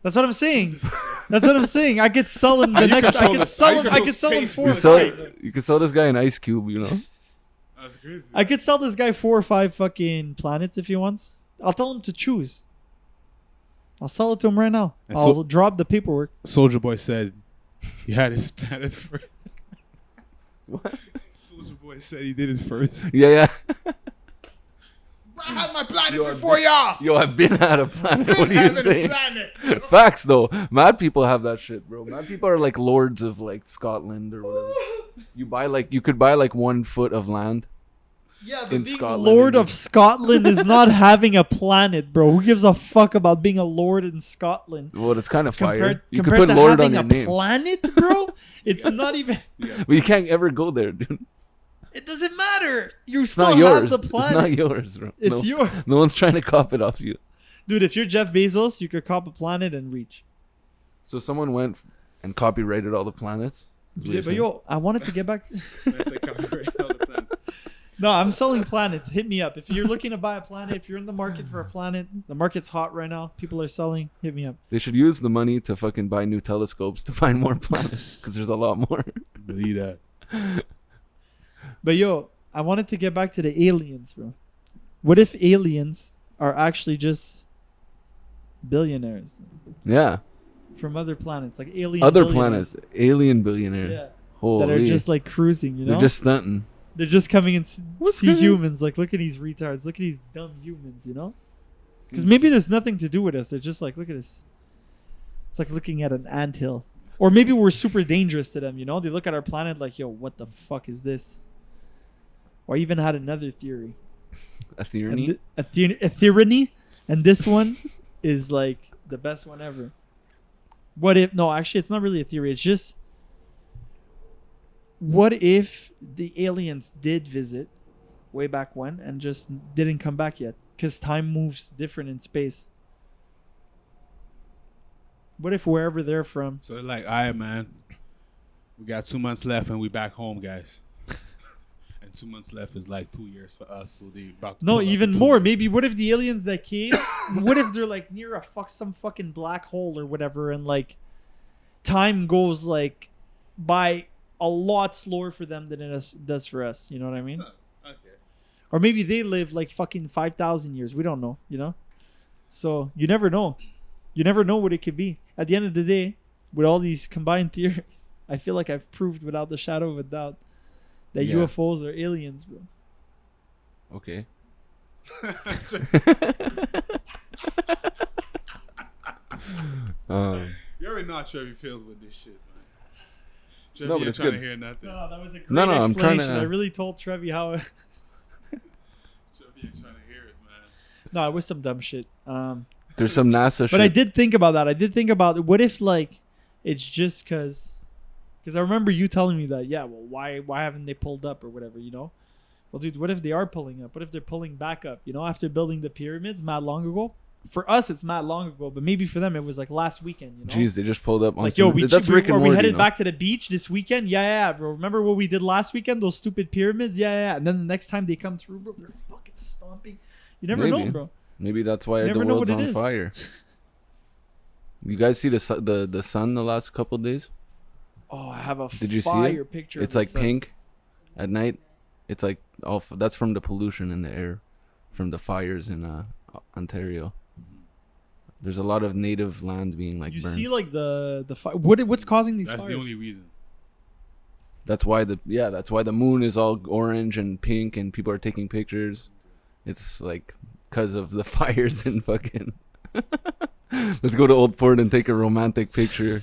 That's what I'm saying. That's what I'm saying. I could sell him the next. I could sell him. I could sell him 4 You, or sell, 5. you can sell this guy an ice cube, you know? That's crazy. I could sell this guy 4 or 5 fucking planets if he wants. I'll tell him to choose. I'll sell it to him right now. And I'll so- drop the paperwork. Soldier Boy said he had his planet first. What? Soldier Boy said he did it first. Yeah. I had my planet You are before y'all. Yo, I've been out of planet. What are you Having a saying? planet. Facts though. Mad people have that shit, bro. Mad people are like lords of like Scotland or whatever. You could buy like 1 foot of land. Yeah, but In being Scotland, Lord in of Scotland is not having a planet, bro. Who gives a fuck about being a lord in Scotland? Well, it's kind of fire. Compared, You could compared put to Lord on having your a name, planet, bro. It's not even. but you can't ever go there, dude. It doesn't matter. You It's still not have yours. the It's planet. not yours, bro. It's no, yours. no one's trying to cop it off you. Dude, if you're Jeff Bezos, you could cop a planet and reach. So someone went and copyrighted all the planets. Yeah, but yo, I wanted to get back. That's like copyright all the planet. No, I'm selling planets. Hit me up. If you're looking to buy a planet, if you're in the market for a planet, the market's hot right now. People are selling. Hit me up. They should use the money to fucking buy new telescopes to find more planets because there's a lot more. Believe that. But yo, I wanted to get back to the aliens, bro. What if aliens are actually just billionaires Yeah, from other planets, like alien other billionaires? planets, alien billionaires. Yeah, Holy, that are just like cruising. You know, they're just stunting. they're just coming and see good? humans. Like, look at these retards. Look at these dumb humans. You know, because maybe there's nothing to do with us. They're just like, look at this. It's like looking at an anthill. Or maybe we're super dangerous to them, you know? They look at our planet like, yo, what the fuck is this? Or I even had another theory. A theory. A theory. And this one is like the best one ever. What if... No, actually, it's not really a theory. It's just... What if the aliens did visit way back when and just didn't come back yet? Because time moves different in space. What if wherever they're from... So they're like, all right, man. We got 2 months left and we back home, guys. And 2 months left is like 2 years for us. So they about to No, pull up even in 2 more. years. Maybe what if the aliens that came, what if they're like near some fucking black hole or whatever, and like time goes like by a lot slower for them than it does for us. You know what I mean? Okay. Or maybe they live like fucking 5,000 years. We don't know, you know? So you never know. You never know what it could be. At the end of the day, with all these combined theories, I feel like I've proved without the shadow of a doubt that Yeah. UFOs are aliens, bro. Okay. You already know how Trevi feels with this shit, man. Trevi No, but ain't it's trying good. to hear nothing. No, that was a great No, I'm trying explanation. to- I really told Trevi how... Trevi ain't trying to hear it, man. No, it was some dumb shit. There's some NASA shit. But I did think about that. I did think about what if like it's just because I remember you telling me that. Yeah, well, why haven't they pulled up or whatever? You know. Well, dude, what if they are pulling up? What if they're pulling back up? You know, after building the pyramids, mad long ago. For us, it's mad long ago, but maybe for them, it was like last weekend. You know. Jeez, they just pulled up on Like, some, yo, that's Rick and are we Morty, headed no? back to the beach this weekend? Yeah, bro. Remember what we did last weekend? Those stupid pyramids? Yeah. And then the next time they come through, bro, they're fucking stomping. You never know, Maybe. bro. Maybe that's why You the never know world's what it on is. fire. You guys see the sun the last couple days? Oh, I have a Did you see fire it? picture. It's of like the sun. pink at night. It's like that's from the pollution in the air, from the fires in Ontario. There's a lot of native land being like You burned. see, like the fire. What's causing these That's fires? the only reason. That's why the moon is all orange and pink and people are taking pictures. It's like because of the fires and fucking. Let's go to Old Port and take a romantic picture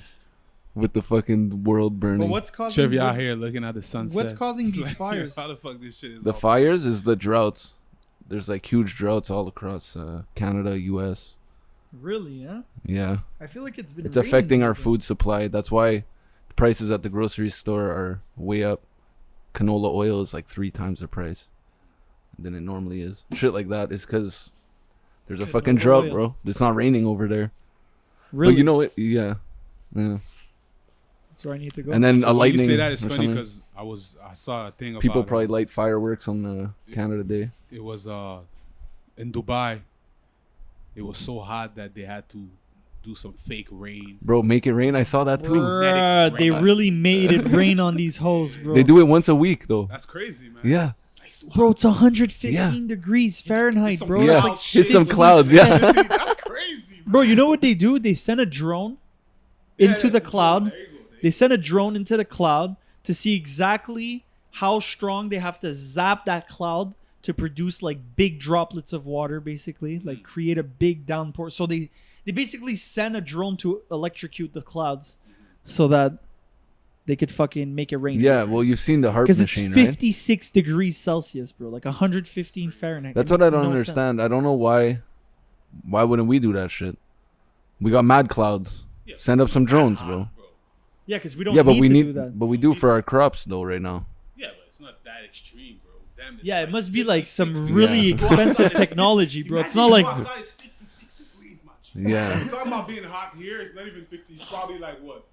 with the fucking world burning. But what's causing Chevy out here looking at the sunset. What's causing these Like, fires? How the fuck this shit is? The fires is the droughts. There's like huge droughts all across Canada, U.S. Really? Yeah. Yeah, I feel like it's it's affecting our food supply. That's why the prices at the grocery store are way up. Canola oil is like 3 times the price than it normally is. Shit like that is because there's a fucking drought, bro. It's not raining over there. Really? But you know it? Yeah. That's where I need to go. And then So a when lightning. you say that, it's or funny something. because I saw a thing about People probably light fireworks on Canada Day. it was in Dubai. It was so hot that they had to do some fake rain. Bro, make it rain. I saw that too. Bruh, they really made it rain on these hoes, bro. They do it once a week though. That's crazy, man. Yeah. It's like, it's too Bro, hot. it's 115 Yeah. degrees Fahrenheit, Some bro. Yeah. That's like Hit some shit. clouds, yeah. That's crazy, Bro, you know what they do? They send a drone into the cloud. There you go. They send a drone into the cloud to see exactly how strong they have to zap that cloud to produce like big droplets of water, basically, like create a big downpour. So they basically send a drone to electrocute the clouds so that they could fucking make it rain. Yeah, well, you've seen the HARP Because it's machine, right? 56 degrees Celsius, bro. Like 115 Fahrenheit. That's It what I makes don't no understand. I don't know why. Why wouldn't we do that shit? We got mad clouds. Yeah, Send up some drones, hot, bro. Yeah, because we don't Yeah, but need we to need, do that. but we do for our crops though right now. Yeah, but it's not that extreme, bro. Damn, it's Yeah, like it must be like some 56 really Yeah. expensive technology, bro. It's not Imagine like... you go outside, it's 56 degrees, man. Yeah. We're talking about being hot here. It's not even 50. It's probably like what?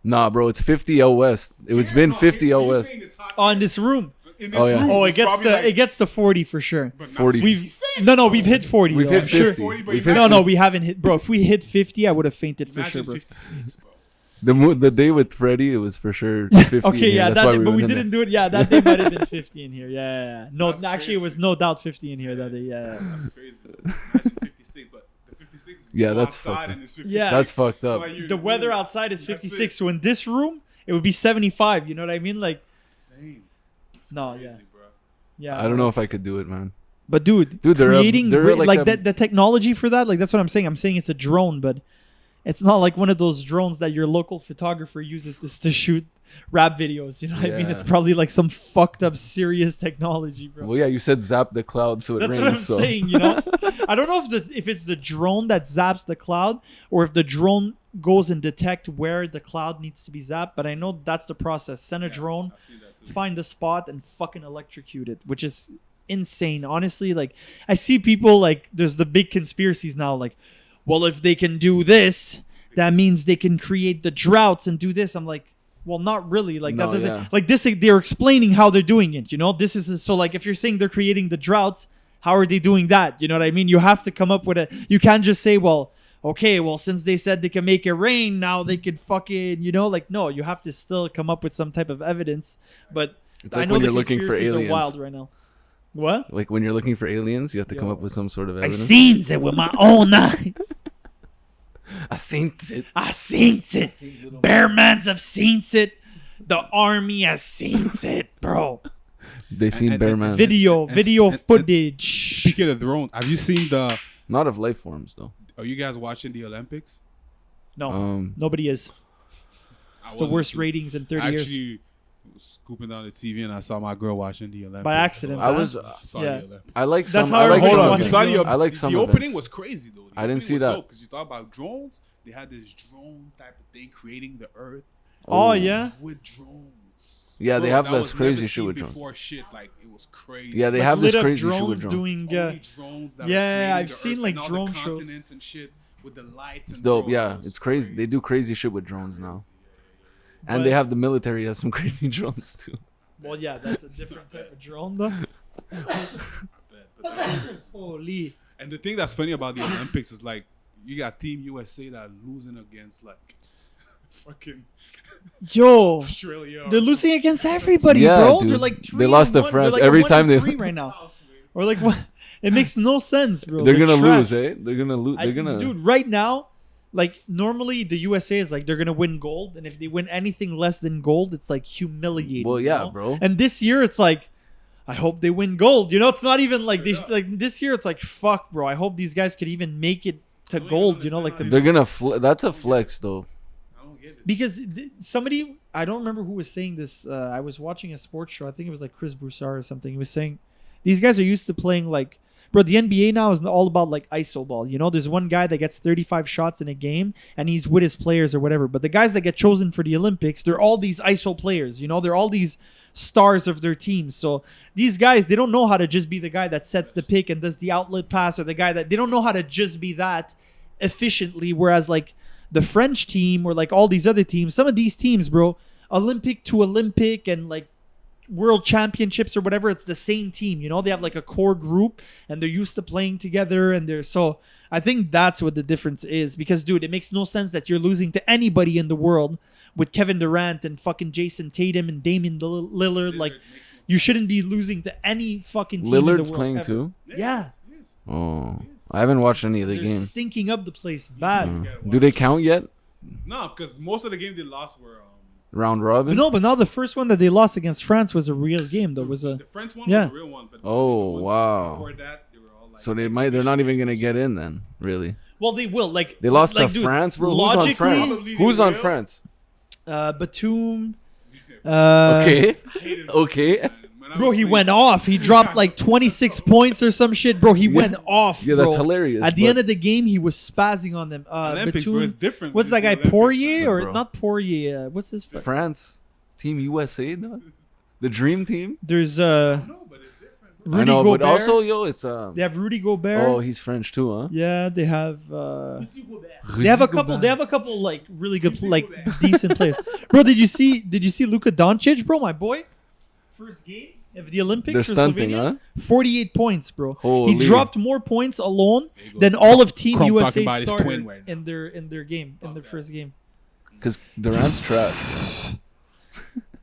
Nah, bro, it's 50 out west. It's been 50 out west. On this room. In this Oh, yeah. room, Oh, it's it gets probably to like, it gets to 40 for sure. but not 40. We've 56, no, bro. we've hit 40. We've though, hit I'm sure. 50. 40, but We've imagine- hit No, we haven't hit, bro. If we hit 50, I would have fainted for Imagine sure, bro. 56, bro. The day with Freddie, it was for sure 50. Okay, yeah, That's that why day, but we went in didn't do it. Yeah, that day might have been 50 in here. Yeah. No, That's actually, it was crazy. no doubt 50 in here that day. Yeah. That's crazy. Imagine 56, but the 56 is Yeah, you go that's outside fucked and it's 56. Yeah. That's fucked So, up. like, you're The in weather room. outside is That's 56, it. so in this room, it would be 75. You know what I mean? Like, Same. It's No, crazy, yeah. bro. yeah. I don't know if I could do it, man. But dude, They're creating like like a- the technology for that, like that's what I'm saying. I'm saying it's a drone, but it's not like one of those drones that your local photographer uses to shoot rap videos. You know what I mean? Yeah. It's probably like some fucked up serious technology, bro. Well, yeah, you said zap the cloud so it That's rains. what I'm so. saying, you know? I don't know if it's the drone that zaps the cloud or if the drone goes and detect where the cloud needs to be zapped, but I know that's the process. Send a drone, I see that too. find the spot and fucking electrocute it, which is insane. Honestly, like I see people like there's the big conspiracies now like, well, if they can do this, that means they can create the droughts and do this. I'm like, well, not really. Like No, that doesn't yeah. like this. They're explaining how they're doing it. You know, this is so like if you're saying they're creating the droughts, how are they doing that? You know what I mean? You have to come up with a. You can't just say, well, okay, well, since they said they can make it rain, now they could fucking, you know, like no, you have to still come up with some type of evidence. But It's I like know when the you're looking for conspiracies aliens. are wild right now. What? Like when you're looking for aliens, you have to come Yo. up with some sort of I evidence. seen it with my own eyes. I seen it. I seen it. Bearmans have seen it. The army has seen it, bro. They seen and- Bear and- Man. Video and- footage. Speaking of drones, have you seen the? Not of life forms though. Are you guys watching the Olympics? No, nobody is. I It's the wasn't worst too. ratings in 30 I years. actually was scooping down the TV and I saw my girl watching the Olympics. By accident, I huh? was. Saw Yeah. the Olympics. I like That's some. how I I like heard some. about You it. saw the, I like some the events. opening was crazy though. I didn't see that. Because you thought about drones. They had this drone type of thing creating the Earth Oh, yeah. with drones. Yeah, they Bro, have that this was crazy never shit seen with drones. before shit, like it was crazy. Yeah, they Like have this lit up crazy shit with drones drones. doing. It's only drones that are yeah, creating I've the seen, Earth like, and all drone the shows. continents and shit with the lights. It's and dope. bro, Yeah, it was it's crazy. They do crazy shit with drones now. And But- they have the military has some crazy drones too. Well, yeah, that's a different type of drone, though. Holy. And the thing that's funny about the Olympics is like you got Team USA that are losing against like fucking Yo. Australia. or They're losing against everybody, Yeah, bro. dude. They're like They lost to 3-1. France. They're like Every a time they- 1-3 right now. something. Or like what? It makes no sense, bro. They're gonna trash. lose, eh? They're gonna lose. They're gonna. Dude, right now, Like normally the USA is like they're gonna win gold, and if they win anything less than gold, it's like humiliating. Well, you yeah, know? bro. And this year it's like, I hope they win gold. You know, it's not even like like this year. It's like fuck, bro. I hope these guys could even make it to gold. You know, like They're gonna. That's a flex, though. I don't get it. because somebody, I don't remember who was saying this. I was watching a sports show. I think it was like Chris Broussard or something. He was saying these guys are used to playing like, bro, the NBA now is all about like iso ball. You know, there's one guy that gets 35 shots in a game and he's with his players or whatever. But the guys that get chosen for the Olympics, they're all these iso players. You know, they're all these stars of their teams. So these guys, they don't know how to just be the guy that sets the pick and does the outlet pass, or the guy that, they don't know how to just be that efficiently. Whereas like the French team or like all these other teams, some of these teams, bro, Olympic to Olympic and like world championships or whatever, it's the same team. You know, they have like a core group and they're used to playing together, and they're so I think that's what the difference is. Because dude, it makes no sense that you're losing to anybody in the world with Kevin Durant and fucking Jason Tatum and Damian Lillard. Like, you shouldn't be losing to any fucking team in the Lillard's world playing ever. too. Yeah, Oh, I haven't watched any of the they're games. stinking up the place bad. Do they count yet? No, because most of the games they lost were Round robin? No, but now the first one that they lost against France was a real game. Though was a the French one yeah. was a real one. But Oh, the one wow. Before that, they were all like So they might. They're not even gonna get in then. Really? well, they will like They lost like, to dude, France, bro. Who's on logically, France? Probably Who's they on will. France? Batum. Okay. I hated Okay. man. When I Bro, was he playing- went off. He dropped like 26 points or some shit. Bro, he went off. Yeah, that's bro. hilarious, At the but- end of the game, he was spazzing on them. Olympics, Batum- bro, it's different. What's that It's guy, the Olympics, Poirier? man. Or Bro. not Poirier. What's his... France, Team USA, no? The Dream Team. There's No, but it's different, bro. Rudy I know, Gobert. but also, yo, it's They have Rudy Gobert. Oh, he's French too, huh? Yeah, they have... They have a couple. They have a couple like really good, like decent players. Bro, did you see Luka Doncic, bro? My boy, first game of the Olympics. They're for stunting, Slovenia, huh? 48 points, bro. Holy. He dropped more points alone There you go. than all of Team Crump talking USA about his started twin right now. in their game in their first game. Because Durant's trash.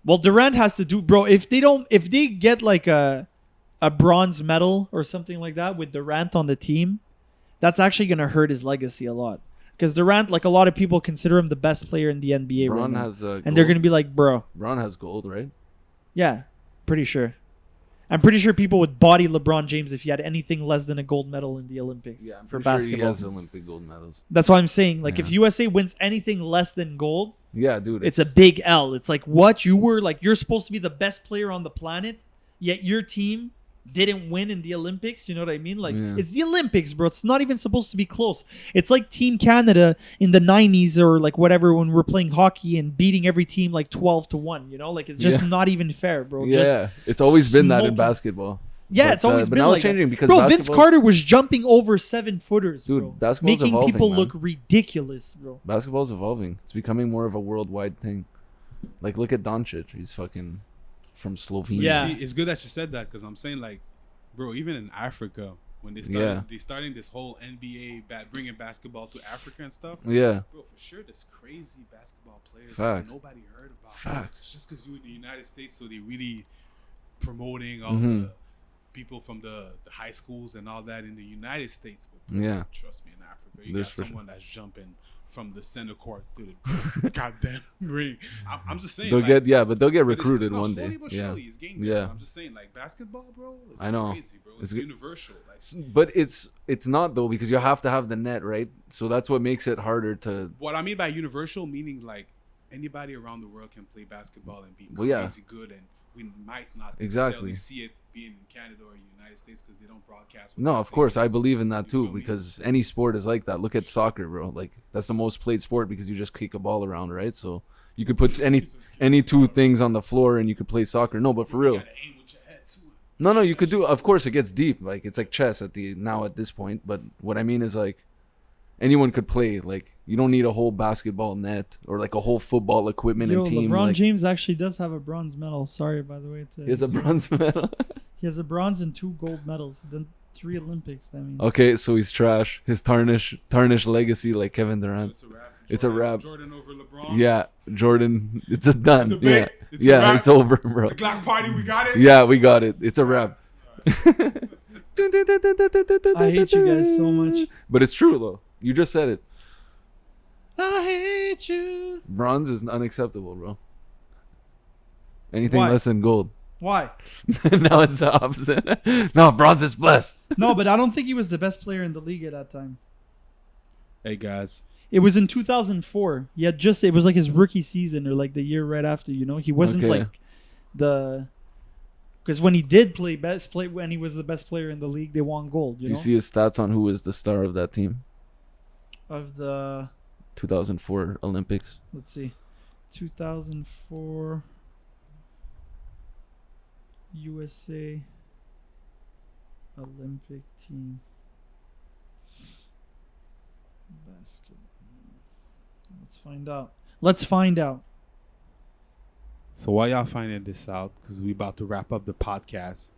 Well, Durant has to do, bro. If they get like a bronze medal or something like that with Durant on the team, that's actually gonna hurt his legacy a lot. Because Durant, like a lot of people consider him the best player in the NBA right Braun now. has And they're gonna be like, bro, Braun has gold, right? yeah, pretty sure. I'm pretty sure people would body LeBron James if he had anything less than a gold medal in the Olympics I'm for pretty sure basketball. he has Olympic gold medals. That's why I'm saying, like, if Yeah. USA wins anything less than gold, Yeah, dude. it's a big L. It's like, what? You're supposed to be the best player on the planet, yet your team didn't win in the Olympics. You know what I mean? Like, Yeah. it's the Olympics, bro. It's not even supposed to be close. It's like Team Canada in the 90s or like whatever when we're playing hockey and beating every team like 12-1. You know, like it's just Yeah. not even fair, bro. Yeah, Just, it's always been that in smoking. basketball. yeah, But, it's always but been now like it's changing that. because bro, Vince basketball- Carter was jumping over 7-footers, Dude, bro, basketball's making evolving, people man. look ridiculous, bro. Basketball's evolving. It's becoming more of a worldwide thing. Like, look at Doncic. He's fucking from Slovenia. Yeah. See, it's good that you said that because I'm saying like, bro, even in Africa when they starting this whole NBA bringing basketball to Africa and stuff. Yeah. Bro, for sure, there's crazy basketball players Facts. that nobody heard about. Facts. It's just because you're in the United States, so they really promoting all Mhm. the people from the high schools and all that in the United States. But Yeah. trust me, in Africa, you There's got for sure. someone that's jumping from the center court to the goddamn ring. I'm just saying. They'll like, but they'll get but it's recruited still- no, one slowly day. but Yeah. surely it's getting Yeah. there. I'm just saying, like basketball, bro. It's I know. crazy, bro. It's It's good. universal. Like But it's not though, because you have to have the net, right? So that's what makes it harder to. what I mean by universal, meaning like anybody around the world can play basketball and be Well, yeah. crazy good, and we might not Exactly. necessarily see it being in Canada or United States because they don't broadcast. what's No, of happening. course, I believe in that You too, feel me? because any sport is like that. Look at soccer, bro. Like, that's the most played sport because you just kick a ball around, right? So you could put any two things on the floor and you could play soccer. No, but for You real. gotta aim with your head too. No, you could do. Of course, it gets deep. Like, it's like chess at this point. But what I mean is, like, anyone could play. Like, you don't need a whole basketball net or like a whole football equipment Yo, and team. LeBron Like, James actually does have a bronze medal. Sorry, by the way. he has a bronze medal. He has a bronze and 2 gold medals. Then 3 Olympics. That means. Okay, so he's trash. His tarnished legacy, like Kevin So Durant. it's a wrap. It's a wrap. Jordan over LeBron. Yeah, Jordan. It's a done. The Yeah, big- it's a wrap. it's over, bro. The Gloc party, we got it. Yeah, we got it. It's a wrap. I hate you guys so much. But it's true though. You just said it. I hate you. Bronze is unacceptable, bro. Anything Why? less than gold. Why? Now it's the opposite. No, bronze is blessed. No, but I don't think he was the best player in the league at that time. Hey guys, It was in 2004. He had just, it was like his rookie season or like the year right after, you know? He wasn't Okay. like the, because when he did play when he was the best player in the league, they won gold, Do you you know? see his stats on who was the star of that team? Of the, 2004 Olympics. let's see, 2004 USA Olympic team basketball. Let's find out. Let's find out. so while y'all finding this out, because we about to wrap up the podcast,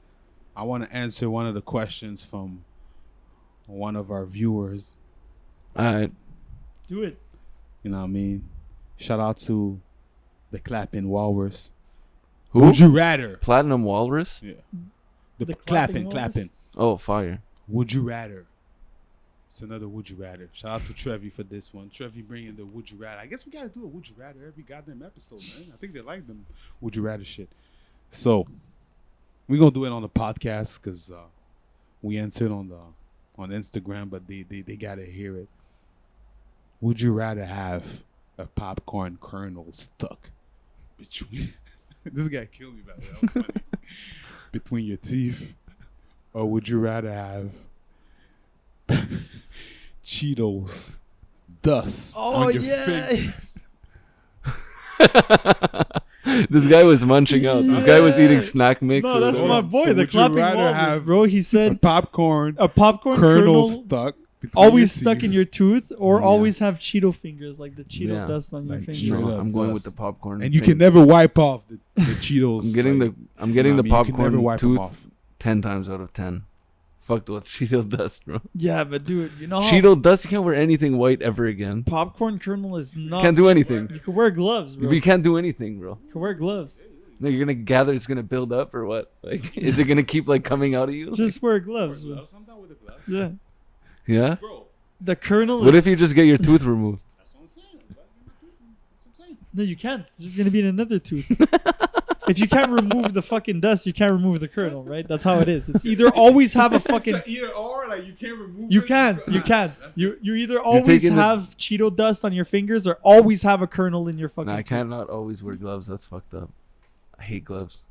I want to answer one of the questions from one of our viewers. All right. Do it. You know what I mean? Shout out to the Clapping Walrus. Who? Would you rather? Platinum Walrus? Yeah. The The clapping. Clapping Oh, fire. Would you rather? It's another would you rather. Shout out to Trevi for this one. Trevi bringing the would you rather. I guess we gotta do a would you rather every goddamn episode, man. I think they like them would you rather shit. So we're gonna do it on the podcast because we answered on Instagram, but they gotta hear it. Would you rather have a popcorn kernel stuck between this guy killed me back there. That was funny. Between your teeth, or would you rather have Cheetos dust on your fingers? This guy was munching out. This guy was Yeah. eating snack mix. No, or that's whatever. my boy, So the would you clapping rather walrus, have bro. He A said popcorn a popcorn kernel kernel stuck between always your stuck in teeth. your tooth, or Yeah. always have Cheeto fingers, like the Cheeto Yeah. dust on your Like fingers. straight No, up I'm going with dust. the popcorn. And you thing. can never wipe off the Cheetos. I'm getting like, I'm getting you know the what I mean? You can never popcorn wipe 'em tooth off. 10 times out of 10. Fuck the Cheeto dust, bro. Yeah, but dude, you know how Cheeto dust, you can't wear anything white ever again. popcorn kernel is not. Can't do anything. You can wear gloves, bro. You can't do anything, bro. You can wear gloves. No, you're gonna gather. It's gonna build up, or what? Like, is it gonna keep like coming out of you? Just wear gloves, bro. I'm down with the gloves. Yeah. Yeah. Bro, The kernel What is. if you just get your tooth removed? that's what I'm saying. That's what I'm saying. No, you can't. There's gonna be another tooth. If you can't remove the fucking dust, you can't remove the kernel, right? That's how it is. It's either always have a fucking. It's either or, like you can't remove You it. can't. You can't. You either always taking the- have Cheeto dust on your fingers or always have a kernel in your fucking. Nah, I can't not always wear gloves. That's fucked up. I hate gloves.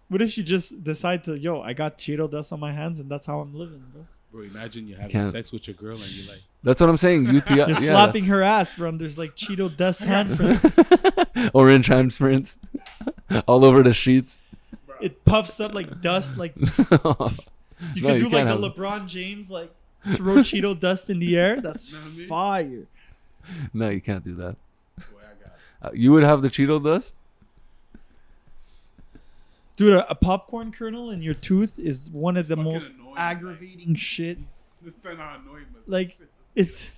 What if you just decide to, yo, I got Cheeto dust on my hands and that's how I'm living, bro? Bro, imagine you're having Can't. sex with your girl and you're like, That's what I'm saying. UTI. You're yeah, slapping that's- her ass, bro. And there's like Cheeto dust handprint. Orange handprints all over the sheets. It puffs up like dust. Like you No, could you do like can't a have- LeBron James, like throw Cheeto dust in the air. That's Know what I mean? fire. No, you can't do that. boy, I got it. You would have the Cheeto dust? Dude, a popcorn kernel in your tooth is one of It's the fucking most annoying, aggravating shit. This is not annoying, but Like, it's.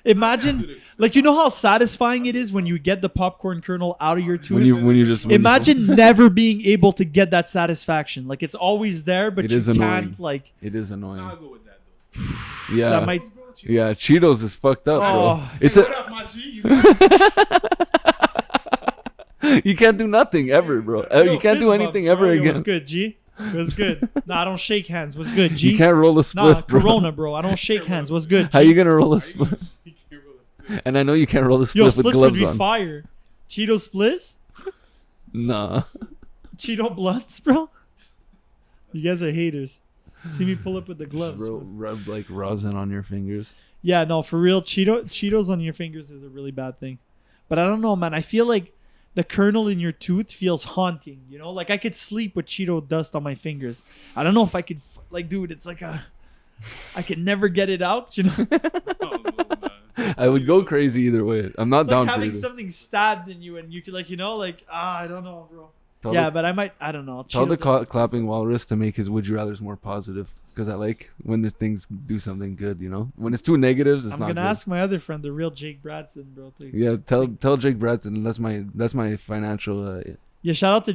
Imagine, like, you know how satisfying it is when you get the popcorn kernel out of your tooth? When you just Imagine never being able to get that satisfaction. Like, it's always there, but It you is can't, annoying. like. It is I'll annoying. go with that though. Yeah. That might- Yeah, Cheetos is fucked up, bro. Oh. It's Hey, a what up, my G? You know? you can't do nothing ever, bro. Yo, You can't do fist anything bumps, ever bro. Yo, again. What's good, G? What's good? Nah, I don't shake hands. What's good, G? You can't roll a Nah, split, bro. Corona, bro. I don't shake hands. What's good, G? How you gonna roll a split? You can't really- And I know you can't roll a Yo, split with spliffs would gloves be on. fire. Cheeto spliffs? Nah. Cheeto blunts, bro? You guys are haters. See me pull up with the gloves. bro. Rub like rosin on your fingers. Yeah, no, for real. Cheetos on your fingers is a really bad thing. But I don't know, man. I feel like the kernel in your tooth feels haunting, you know? Like I could sleep with Cheeto dust on my fingers. I don't know if I could, like, dude, it's like I could never get it out, you know? Oh, no, man. I would go crazy either way. I'm not It's down like for having it. something stabbed in you and you could, like, you know, like, I don't know, bro. Tell Yeah, the, but I don't know. tell the Cheeto dust- clapping walrus to make his would you rather's more positive. Because I like when the things do something good, you know? When it's too negatives, it's I'm not gonna good. ask my other friend, the real Jake Bradson, bro. Yeah, tell Jake Bradson that's my financial Yeah, shout out to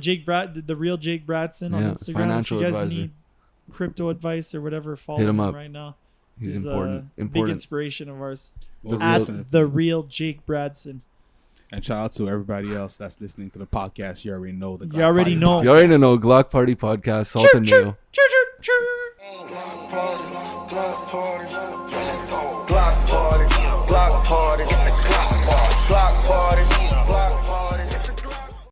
the real Jake Bradson on Yeah, Instagram. financial if you guys advisor. need crypto advice or whatever, follow Hit him him up. right now. He's a big important. inspiration of ours. Most At definitely. the real Jake Bradson. And shout out to everybody else that's listening to the podcast. You already know the. You already know. You already know Gloc Party Podcast, Salt and Mayo. Glock party, Glock party, Glock party, Glock party, it's a Glock party, Glock party.